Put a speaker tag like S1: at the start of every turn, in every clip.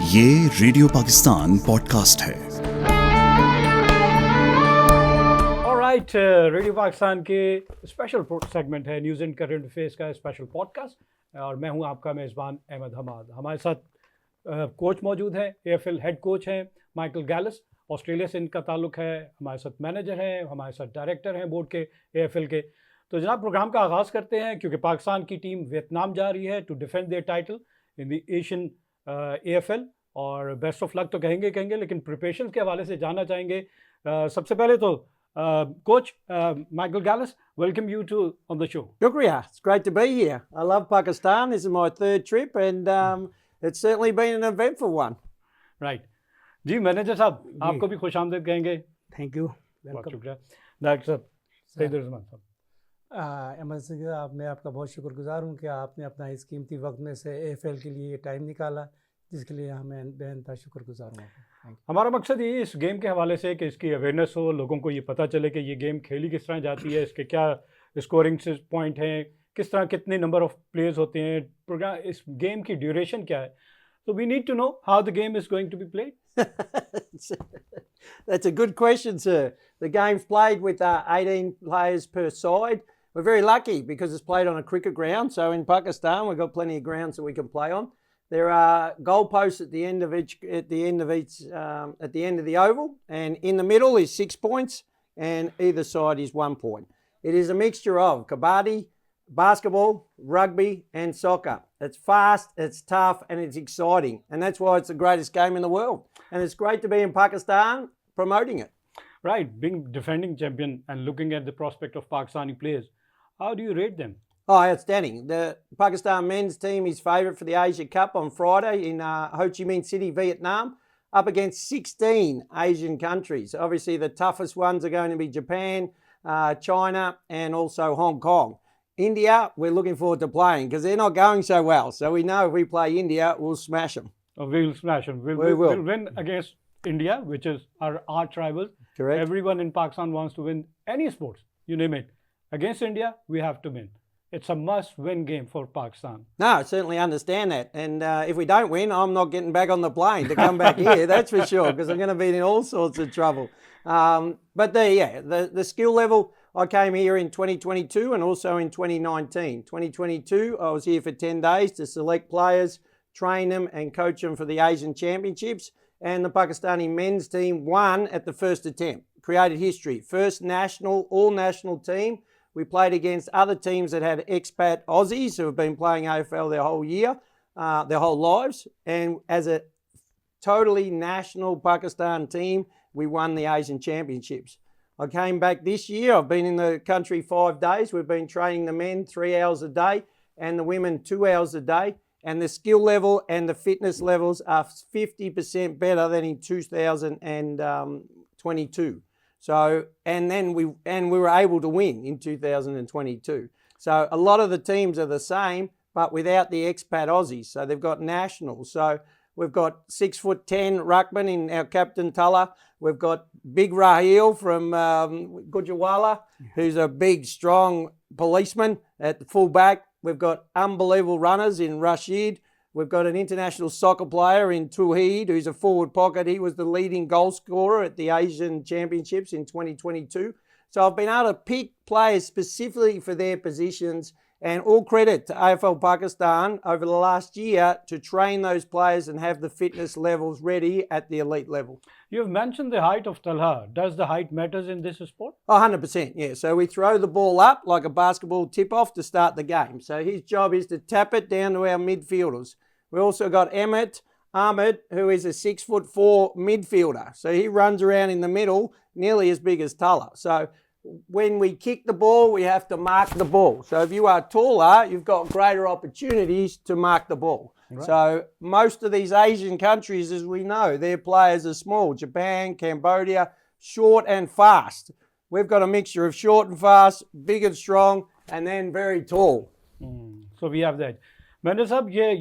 S1: ये radio Pakistan podcast है।
S2: Alright, radio Pakistan के स्पेशल सेगमेंट है न्यूज़ एंड करंट अफेयर्स का स्पेशल पॉडकास्ट और मैं हूं आपका मेज़बान अहमद हमाद। हमारे साथ कोच मौजूद हैं, AFL हेड कोच हैं माइकल गैलस, ऑस्ट्रेलिया से इनका ताल्लुक़ है। हमारे साथ मैनेजर हैं, हमारे साथ डायरेक्टर हैं बोर्ड के AFL के। तो जनाब प्रोग्राम का आगाज़ करते हैं क्योंकि पाकिस्तान की टीम वियतनाम जा रही है to defend their title in the Asian AFL और बेस्ट ऑफ लक तो कहेंगे लेकिन प्रिपरेशन के हवाले से जानना चाहेंगे। सबसे पहले तो coach Michael Gallus, welcome you to on the show.
S3: Shukriya. It's great to be here. I love Pakistan. This is my third trip and it's certainly been an eventful one.
S2: Right. जी manager साहब आपको भी खुश आमदीद कहेंगे।
S4: Thank you,
S2: बहुत शुक्रिया। Doctor साहब, सईद रहमान साहब।
S4: अहमद साहब, मैं आपका बहुत शुक्रगुजार हूँ कि आपने अपना इस कीमती वक्त में से AFL के लिए टाइम निकाला, जिसके लिए हमें बेहद शुक्रगुजार हूँ।
S2: हमारा मकसद ये इस गेम के हवाले से कि इसकी अवेयरनेस हो, लोगों को ये पता चले कि ये गेम खेली किस तरह जाती है, इसके क्या स्कोरिंग पॉइंट हैं, किस तरह कितने नंबर ऑफ प्लेयर्स होते हैं, प्रोग्राम इस गेम की ड्यूरेशन क्या है। So we need to know how the game is going to be played.
S3: That's a good question, sir. The game's played with 18 players per side. We're very lucky because it's played on a cricket ground. So in Pakistan, we've got plenty of grounds that we can play on. There are goalposts at the end of the oval, and in the middle is 6 points, and either side is 1 point. It is a mixture of kabaddi, basketball, rugby, and soccer. It's fast, it's tough, and it's exciting, and that's why it's the greatest game in the world. And it's great to be in Pakistan promoting it.
S2: Right, being defending champion and looking at the prospect of Pakistani players, how do you rate them?
S3: Oh, outstanding. The Pakistan men's team is favourite for the Asia Cup on Friday in Ho Chi Minh City, Vietnam, up against 16 Asian countries. Obviously, the toughest ones are going to be Japan, China, and also Hong Kong. India, we're looking forward to playing because they're not going so well. So we know if we play India, we'll smash them.
S2: Oh, we'll smash them. We'll win against India, which is our arch rival.
S3: Correct.
S2: Everyone in Pakistan wants to win any sports, you name it. Against India, we have to win. It's a must-win game for Pakistan.
S3: No, I certainly understand that. And if we don't win, I'm not getting back on the plane to come back here, that's for sure, because I'm going to be in all sorts of trouble. But the skill level, I came here in 2022 and also in 2019. 2022, I was here for 10 days to select players, train them and coach them for the Asian Championships. And the Pakistani men's team won at the first attempt, created history. First national, all-national team. We played against other teams that had expat Aussies who have been playing AFL their whole year, their whole lives. And as a totally national Pakistan team, we won the Asian Championships. I came back this year. I've been in the country 5 days. We've been training the men 3 hours a day and the women 2 hours a day. And the skill level and the fitness levels are 50% better than in 2022. So, and we were able to win in 2022. So a lot of the teams are the same, but without the expat Aussies. So they've got nationals. So we've got 6'10" ruckman in our captain Tulla. We've got Big Raheel from Gujrawala, who's a big, strong policeman at the full back. We've got unbelievable runners in Rashid. We've got an international soccer player in Tawheed, who's a forward pocket. He was the leading goal scorer at the Asian Championships in 2022. So I've been able to pick players specifically for their positions, and all credit to AFL Pakistan over the last year to train those players and have the fitness levels ready at the elite level.
S2: You've mentioned the height of Talha. Does the height matters in this sport?
S3: 100%, yeah. So we throw the ball up like a basketball tip-off to start the game. So his job is to tap it down to our midfielders. We also got Ahmed, who is a 6'4" midfielder. So he runs around in the middle, nearly as big as Tulla. So when we kick the ball, we have to mark the ball. So if you are taller, you've got greater opportunities to mark the ball. Right. So most of these Asian countries, as we know, their players are small. Japan, Cambodia, short and fast. We've got a mixture of short and fast, big and strong, and then very tall.
S2: So we have that. मैंने साहब ये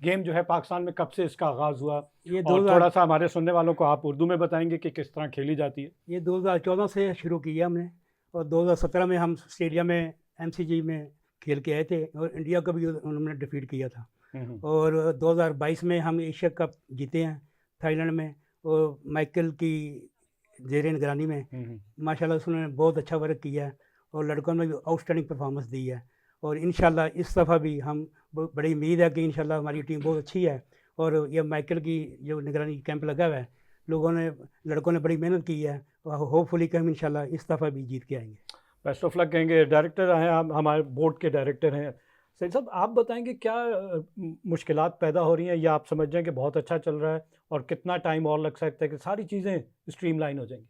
S2: game जो है पाकिस्तान में कब से इसका आगाज़ हुआ, ये और थोड़ा सा हमारे सुनने वालों को आप उर्दू में बताएंगे कि किस तरह खेली जाती है।
S4: ये 2014 से शुरू किया हमने और 2017 में हम स्टेडियम में MCG में खेल के आए थे और इंडिया को भी उन्होंने डिफीट किया था। और 2022 में हम एशिया कप जीते हैं थाईलैंड में, और माइकल की जेर निगरानी में माशाल्लाह उसने बहुत अच्छा वर्क किया है और लड़कों ने भी आउटस्टैंडिंग परफॉर्मेंस दी है। और इंशाल्लाह इस दफ़ा भी हम बड़ी उम्मीद है कि इंशाल्लाह हमारी टीम बहुत अच्छी है। और ये माइकल की जो निगरानी कैंप लगा हुआ है, लड़कों ने बड़ी मेहनत की है और होपफुली कि हम इंशाल्लाह इस दफ़ा भी जीत के आएंगे।
S2: बेस्ट ऑफ लक कहेंगे। डायरेक्टर हैं हम, हमारे बोर्ड के डायरेक्टर हैं सैयद साहब, आप बताएंगे क्या मुश्किलात पैदा हो रही हैं या आप समझ रहे हैं कि बहुत अच्छा चल रहा है, और कितना टाइम और लग सकता है कि सारी चीज़ें स्ट्रीमलाइन हो जाएंगी?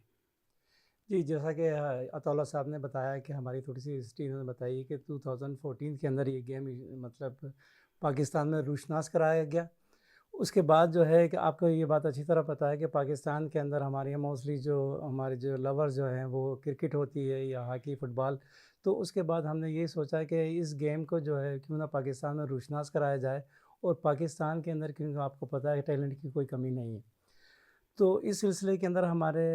S4: जी, जैसा कि अतौला साहब ने बताया कि हमारी थोड़ी सी हिस्ट्री उन्होंने बताई कि 2014 के अंदर ये गेम मतलब पाकिस्तान में रूशनास कराया गया। उसके बाद जो है कि आपको ये बात अच्छी तरह पता है कि पाकिस्तान के अंदर हमारे यहाँ मोस्टली जो हमारे जो लवर जो हैं वो क्रिकेट होती है या हॉकी, फुटबॉल। तो उसके बाद हमने ये सोचा कि इस गेम को जो है क्यों ना पाकिस्तान में रूशनास कराया जाए, और पाकिस्तान के अंदर क्योंकि आपको पता है टैलेंट की कोई कमी नहीं है। तो इस सिलसिले के अंदर हमारे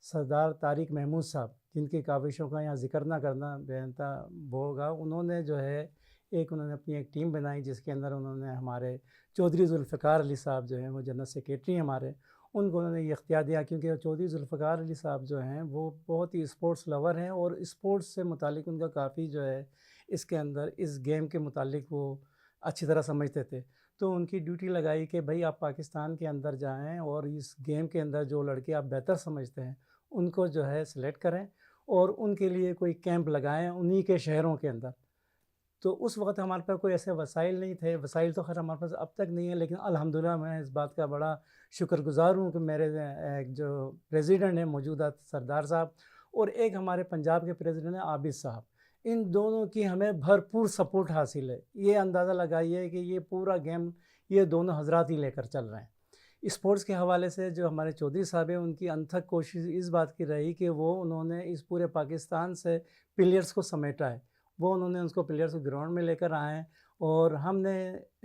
S4: सरदार तारिक महमूद साहब, जिनकी काविशों का यहाँ जिक्र ना करना बेनता होगा, उन्होंने जो है उन्होंने अपनी एक टीम बनाई जिसके अंदर उन्होंने हमारे चौधरी जुल्फ़िकार अली साहब जो हैं वो जनरल सेक्रेटरी हमारे, उनको उन्होंने ये इख्तियार दिया क्योंकि चौधरी जुल्फ़िकार अली साहब जो हैं वो बहुत ही स्पोर्ट्स लवर हैं और स्पोर्ट्स से मुतालिक उनका काफ़ी जो है इसके अंदर इस गेम के मुतालिक वो अच्छी तरह समझते थे। तो उनकी ड्यूटी लगाई कि भाई आप पाकिस्तान के अंदर जाएं और इस गेम के अंदर जो लड़के आप बेहतर समझते हैं उनको जो है सिलेक्ट करें और उनके लिए कोई कैंप लगाएं उन्हीं के शहरों के अंदर। तो उस वक्त हमारे पास कोई ऐसे वसाइल नहीं थे, वसाइल तो खैर हमारे पास अब तक नहीं है, लेकिन अल्हम्दुलिल्लाह मैं इस बात का बड़ा शुक्रगुज़ार हूँ कि मेरे एक जो प्रेसिडेंट हैं मौजूदा सरदार साहब और एक हमारे पंजाब के प्रेसिडेंट हैं आबिद साहब, इन दोनों की हमें भरपूर सपोर्ट हासिल है। ये अंदाज़ा लगाइए कि ये पूरा गेम ये दोनों हजरात ही लेकर चल रहे हैं। स्पोर्ट्स के हवाले से जो हमारे चौधरी साहब हैं उनकी अनथक कोशिश इस बात की रही कि उन्होंने इस पूरे पाकिस्तान से प्लेयर्स को समेटा है, उन्होंने उसको प्लेयर्स को ग्राउंड में लेकर आए हैं। और हमने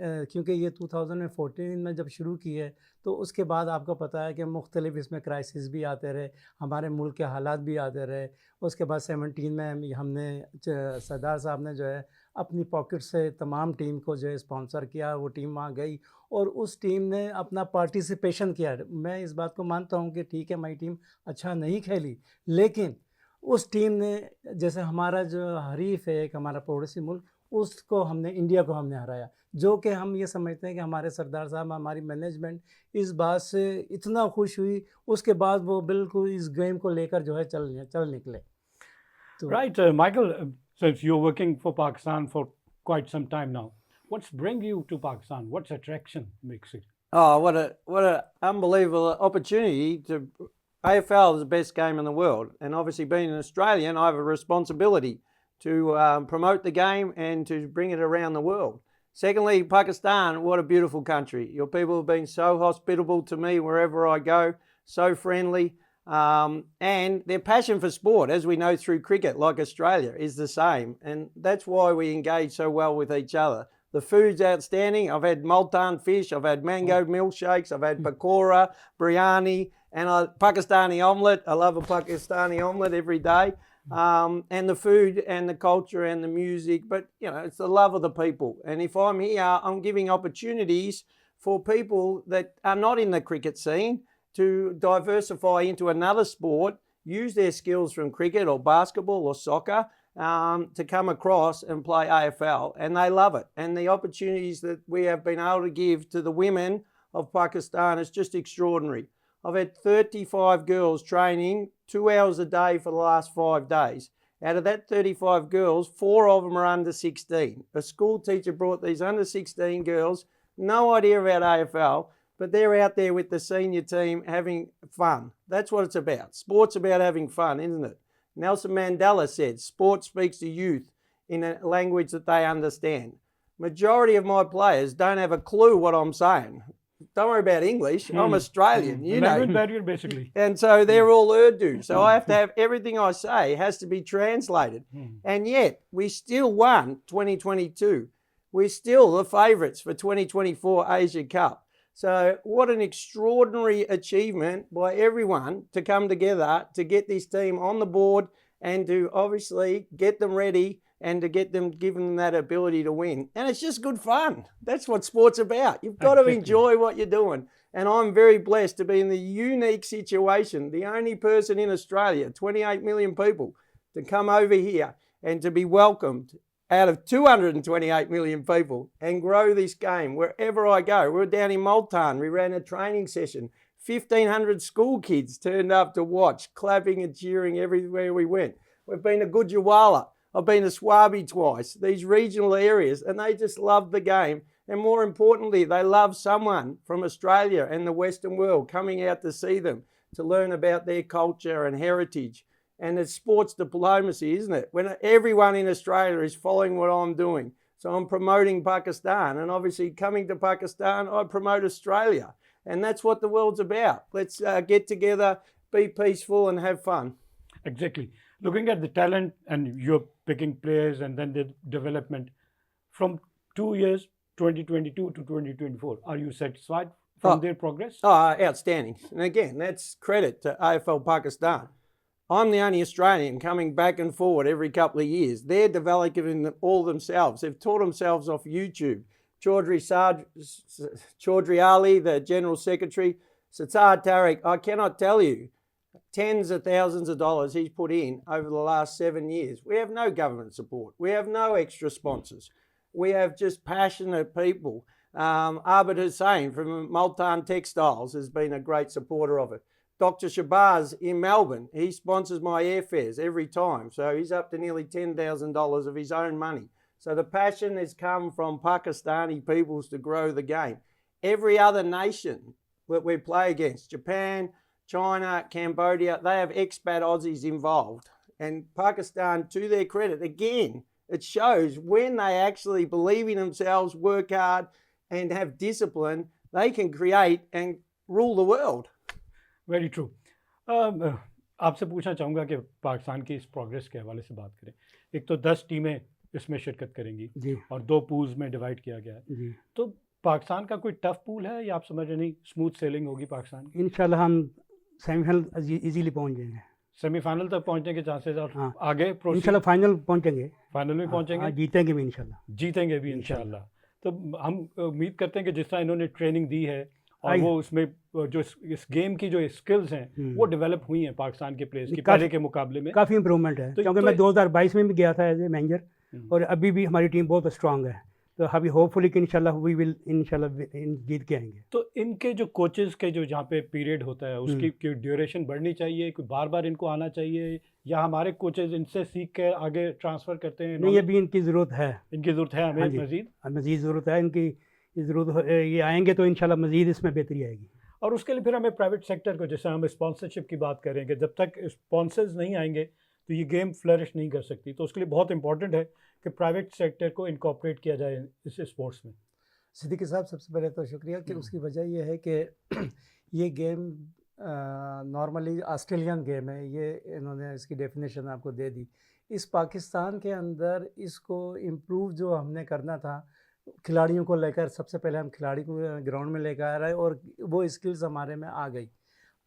S4: क्योंकि ये 2014 में जब शुरू की है तो उसके बाद आपको पता है कि मुख्तलिफ इसमें क्राइसिस भी आते रहे, हमारे मुल्क के हालात भी आते रहे। उसके बाद 17 में हमने सरदार साहब ने जो है अपनी पॉकेट से तमाम टीम को जो है स्पॉन्सर किया, वो टीम वहाँ गई और उस टीम ने अपना पार्टिसिपेशन किया। मैं इस बात को मानता हूँ कि ठीक है हमारी टीम अच्छा नहीं खेली, लेकिन उस टीम ने जैसे हमारा जो हरीफ है एक हमारा पड़ोसी मुल्क, उसको हमने इंडिया को हमने हराया, जो कि हम ये समझते हैं कि हमारे सरदार साहब हमारी मैनेजमेंट इस बात से इतना खुश हुई, उसके बाद वो बिल्कुल इस गेम को लेकर जो है चल निकले। तो
S2: Right, Michael, since you're working for Pakistan for quite some time now, what's bring you to Pakistan? What's attraction makes it?
S3: Oh, what a unbelievable opportunity to. AFL is the best game in the world, and obviously being an Australian, I have a responsibility to promote the game and to bring it around the world. Secondly, Pakistan, what a beautiful country. Your people have been so hospitable to me wherever I go, so friendly, and their passion for sport, as we know through cricket, like Australia, is the same, and that's why we engage so well with each other. The food's outstanding. I've had multan fish, I've had mango milkshakes, I've had pakora, biryani, and a Pakistani omelette. I love a Pakistani omelette every day. And the food and the culture and the music, but you know, it's the love of the people. And if I'm here, I'm giving opportunities for people that are not in the cricket scene to diversify into another sport, use their skills from cricket or basketball or soccer, to come across and play AFL, and they love it. And the opportunities that we have been able to give to the women of Pakistan is just extraordinary. I've had 35 girls training 2 hours a day for the last 5 days. Out of that 35 girls, 4 of them are under 16. A school teacher brought these under 16 girls, no idea about AFL, but they're out there with the senior team having fun. That's what it's about. Sport's about having fun, isn't it? Nelson Mandela said, sport speaks to youth in a language that they understand. Majority of my players don't have a clue what I'm saying. Don't worry about English. I'm Australian, you know.
S2: Language barrier, basically.
S3: And so they're all Urdu. So I have to have everything I say has to be translated. And yet we still won 2022. We're still the favourites for 2024 Asia Cup. So what an extraordinary achievement by everyone to come together to get this team on the board and to obviously get them ready and to get them, give them that ability to win. And it's just good fun. That's what sport's about. You've got to enjoy what you're doing. And I'm very blessed to be in the unique situation, the only person in Australia, 28 million people, to come over here and to be welcomed out of 228 million people and grow this game wherever I go. We were down in Multan. We ran a training session. 1,500 school kids turned up to watch, clapping and cheering everywhere we went. We've been to Gujrawala. I've been to Swabi twice, these regional areas, and they just love the game. And more importantly, they love someone from Australia and the Western world coming out to see them, to learn about their culture and heritage. And it's sports diplomacy, isn't it? When everyone in Australia is following what I'm doing. So I'm promoting Pakistan, and obviously coming to Pakistan, I promote Australia. And that's what the world's about. Let's get together, be peaceful and have fun.
S2: Exactly. Looking at the talent and you're picking players and then the development from 2 years, 2022 to 2024, are you satisfied from their progress?
S3: Outstanding. And again, that's credit to AFL Pakistan. I'm the only Australian coming back and forward every couple of years. They're developing all themselves. They've taught themselves off YouTube. Chaudhry Ali, the General Secretary, Satsar Tariq, I cannot tell you tens of thousands of dollars he's put in over the last 7 years. We have no government support. We have no extra sponsors. We have just passionate people. Abid Hussain from Multan Textiles has been a great supporter of it. Dr. Shabazz in Melbourne, he sponsors my airfares every time. So he's up to nearly $10,000 of his own money. So the passion has come from Pakistani peoples to grow the game. Every other nation that we play against, Japan, China, Cambodia, they have expat Aussies involved. And Pakistan, to their credit, again, it shows when they actually believe in themselves, work hard and have discipline, they can create and rule the world.
S2: Very true. आपसे पूछना चाहूँगा कि पाकिस्तान की इस progress के हवाले से बात करें। एक तो 10 टीमें इसमें शिरकत करेंगी जी, और 2 पूल्स में डिवाइड किया गया है जी। तो पाकिस्तान का कोई टफ पूल है या आप समझ रहे नहीं स्मूथ सेलिंग होगी पाकिस्तान की?
S4: इंशाल्लाह हम सेमीफाइनल इजीली पहुंच जाएंगे,
S2: सेमीफाइनल तक पहुंचने के चांसेस और हाँ, आगे
S4: इंशाल्लाह फाइनल पहुंचेंगे,
S2: फाइनल में पहुंचेंगे,
S4: हाँ, जीतेंगे भी इंशाल्लाह,
S2: जीतेंगे भी इंशाल्लाह। तो हम उम्मीद करते हैं कि जिस तरह इन्होंने ट्रेनिंग दी है और वो उसमें जो इस गेम की जो स्किल्स हैं वो डेवलप हुई हैं पाकिस्तान के प्लेयर्स की पहले के मुकाबले में काफ़ी
S4: इंप्रूवमेंट है। क्योंकि मैं 2022 में भी गया था एज ए मैनेजर और अभी भी हमारी टीम बहुत स्ट्रांग है। तो अभी होपफुली कि इंशाल्लाह वी विल इंशाल्लाह जीत के आएंगे।
S2: तो इनके जो कोचेस के जो जहाँ पे पीरियड होता है उसकी ड्यूरेशन बढ़नी चाहिए, कोई बार बार इनको आना चाहिए या हमारे कोचेस इनसे सीख के आगे ट्रांसफ़र करते हैं?
S4: नहीं, अभी इनकी ज़रूरत है,
S2: इनकी ज़रूरत है हमें
S4: मज़ीद ज़रूरत है इनकी ज़रूरत। ये आएंगे तो इंशाल्लाह मज़ीद इसमें बेहतरी आएगी।
S2: और उसके लिए फिर हमें प्राइवेट सेक्टर को, जैसे हम स्पॉन्सरशिप की बात करेंगे, जब तक स्पॉन्सर्स नहीं आएंगे तो ये गेम फ्लरिश नहीं कर सकती। तो उसके लिए बहुत इंपॉर्टेंट है कि प्राइवेट सेक्टर को इनकॉर्पोरेट किया जाए इस स्पोर्ट्स में।
S4: सिद्दीकी साहब, सबसे पहले तो शुक्रिया कि उसकी वजह यह है कि ये गेम नॉर्मली ऑस्ट्रेलियन गेम है, ये इन्होंने इसकी डेफिनेशन आपको दे दी। इस पाकिस्तान के अंदर इसको इम्प्रूव जो हमने करना था खिलाड़ियों को लेकर, सबसे पहले हम खिलाड़ी को ग्राउंड में लेकर आ रहे हैं और वो स्किल्स हमारे में आ गई।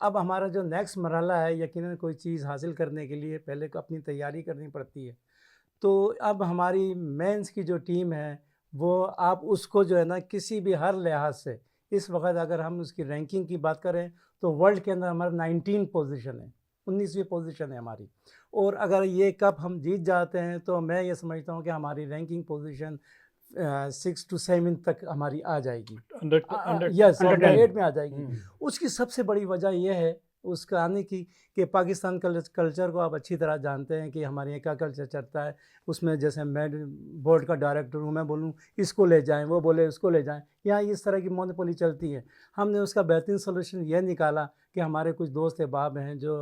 S4: अब हमारा जो नेक्स्ट मरहला है, यकीनन कोई चीज़ हासिल करने के लिए पहले अपनी तैयारी करनी पड़ती है। तो अब हमारी मेंस की जो टीम है वो आप उसको जो है ना किसी भी हर लिहाज से, इस वक्त अगर हम उसकी रैंकिंग की बात करें तो वर्ल्ड के अंदर हमारा 19 पोजीशन है, 19वीं पोजीशन है हमारी। और अगर ये कप हम जीत जाते हैं तो मैं ये समझता हूँ कि हमारी रैंकिंग पोजीशन 6 to 7 तक हमारी आ जाएगी, अंडर 8 में आ जाएगी। उसकी सबसे बड़ी वजह यह है उसका आने की कि पाकिस्तान कल्चर को आप अच्छी तरह जानते हैं कि हमारे यहाँ क्या कल्चर चलता है। उसमें जैसे मैं बोर्ड का डायरेक्टर हूँ, मैं बोलूँ इसको ले जाएं, वो बोले उसको ले जाएं, यहाँ इस तरह की मोनोपोली चलती है। हमने उसका बेहतरीन सोल्यूशन यह निकाला कि हमारे कुछ दोस्त अहबाब हैं जो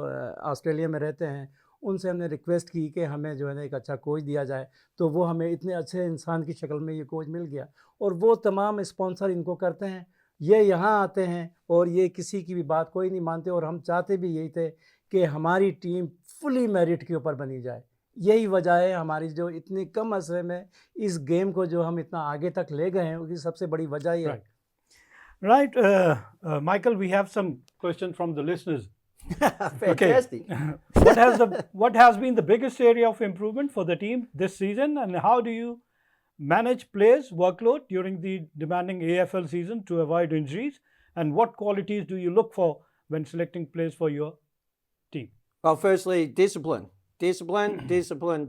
S4: ऑस्ट्रेलिया में रहते हैं, उनसे हमने रिक्वेस्ट की कि हमें जो है ना एक अच्छा कोच दिया जाए। तो वो हमें इतने अच्छे इंसान की शक्ल में ये कोच मिल गया और वो तमाम स्पॉन्सर इनको करते हैं। ये यहाँ आते हैं और ये किसी की भी बात कोई नहीं मानते और हम चाहते भी यही थे कि हमारी टीम फुली मेरिट के ऊपर बनी जाए। यही वजह है हमारी जो इतनी कम अरसे में इस गेम को जो हम इतना आगे तक ले गए हैं, उसकी सबसे बड़ी वजह ये है।
S2: Right, Michael, we have some questions from the listeners.
S3: Fantastic.
S2: What has been the biggest area of improvement for the team this season, and how do you manage players' workload during the demanding AFL season to avoid injuries? And what qualities do you look for when selecting players for your team?
S3: Well, firstly, discipline. Discipline.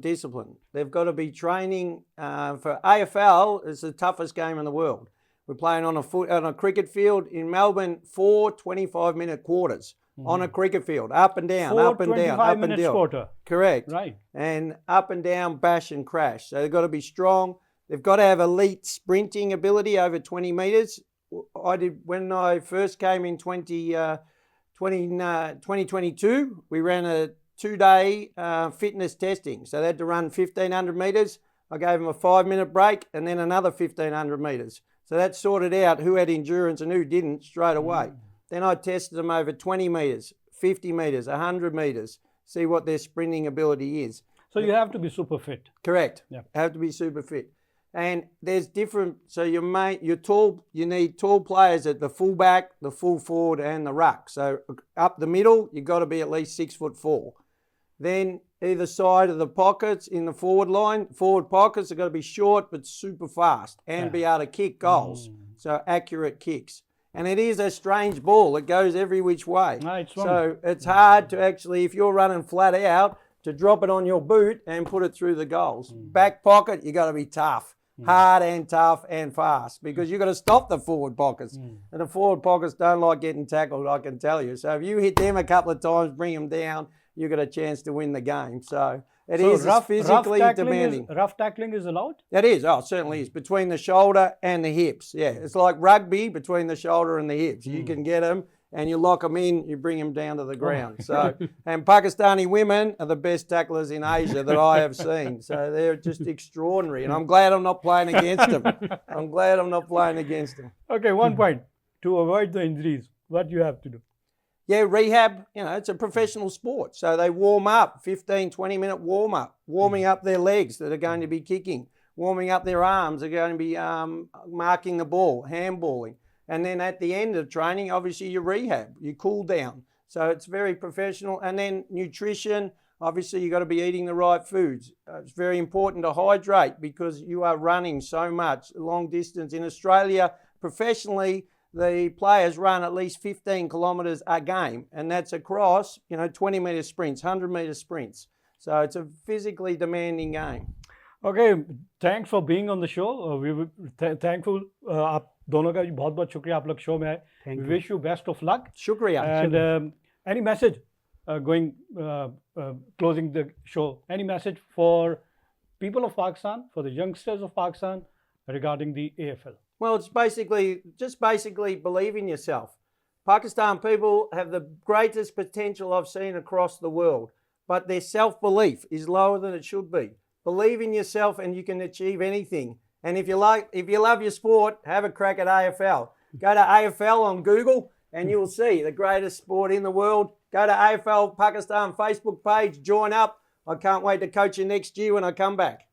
S3: They've got to be training for AFL. It's the toughest game in the world. We're playing on a cricket field in Melbourne, 4 25-minute quarters on a cricket field, up and down, up and down, up and down.
S2: Quarter.
S3: Correct.
S2: Right.
S3: And up and down, bash and crash. So they've got to be strong. They've got to have elite sprinting ability over 20 metres. When I first came in 2022, we ran a 2-day fitness testing. So they had to run 1,500 metres. I gave them a 5-minute break and then another 1,500 metres. So that sorted out who had endurance and who didn't straight away. Then I tested them over 20 metres, 50 metres, 100 metres, see what their sprinting ability is.
S2: So you have to be super fit.
S3: Correct.
S2: Yeah.
S3: Have to be super fit. And there's different, so you're tall, you need tall players at the fullback, the full forward and the ruck. So up the middle, you've got to be at least 6'4". Then either side of the pockets in the forward pockets have got to be short but super fast and be able to kick goals. So accurate kicks. And it is a strange ball. It goes every which way. So it's hard to actually, if you're running flat out, to drop it on your boot and put it through the goals. Back pocket, you got to be tough. Hard and tough and fast, because you've got to stop the forward pockets. And the forward pockets don't like getting tackled, I can tell you. So if you hit them a couple of times, bring them down, you've got a chance to win the game. So it is physically demanding.
S2: Rough tackling is allowed?
S3: It is. Oh, it certainly is. Between the shoulder and the hips. Yeah, it's like rugby between the shoulder and the hips. You can get them and you lock them in, you bring them down to the ground. So, and Pakistani women are the best tacklers in Asia that I have seen. So they're just extraordinary. And I'm glad I'm not playing against them.
S2: Okay, one point. To avoid the injuries, what you have to do?
S3: Yeah, rehab, it's a professional sport. So they warm up, 15, 20-minute warm up, warming up their legs that are going to be kicking, warming up their arms, they're going to be marking the ball, handballing. And then at the end of training, obviously you rehab, you cool down. So it's very professional. And then nutrition, obviously you've got to be eating the right foods. It's very important to hydrate because you are running so much long distance. In Australia, professionally, the players run at least 15 kilometres a game, and that's across, 20-metre sprints, 100-metre sprints. So it's a physically demanding game.
S2: Okay, thanks for being on the show. We were thankful. आप दोनों का बहुत बहुत शुक्रिया आप लोग show में आए. We wish you best of luck.
S3: Shukriya.
S2: And any message closing the show? Any message for people of Pakistan, for the youngsters of Pakistan regarding the AFL?
S3: Well, it's basically believe in yourself. Pakistan people have the greatest potential I've seen across the world, but their self-belief is lower than it should be. Believe in yourself and you can achieve anything. And if you love your sport, have a crack at AFL. Go to AFL on Google and you will see the greatest sport in the world. Go to AFL Pakistan Facebook page, join up. I can't wait to coach you next year when I come back.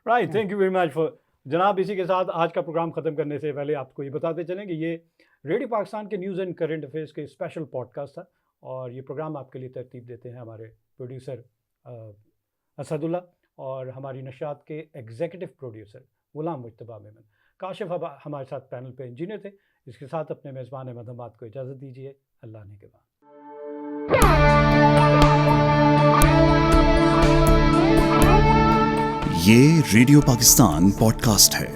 S2: Right, thank you very much for जनाब. इसी के साथ आज का programme ख़त्म करने से पहले आपको ये बताते चलें कि ये रेडियो पाकिस्तान के न्यूज़ एंड करंट अफेयर्स के स्पेशल पॉडकास्ट था और ये प्रोग्राम आपके लिए तरतीब देते हैं हमारे प्रोड्यूसर असदुल्ला और हमारी नशात के एग्जीक्यूटिव प्रोड्यूसर गुलाम मुज्तबा मेमन. काशिफ हमारे साथ पैनल पे इंजीनियर थे. इसके साथ अपने मेज़बान अहमद हमाद को इजाज़त दीजिए. अल्लाह ने के बाद.
S1: ये रेडियो पाकिस्तान पॉडकास्ट है.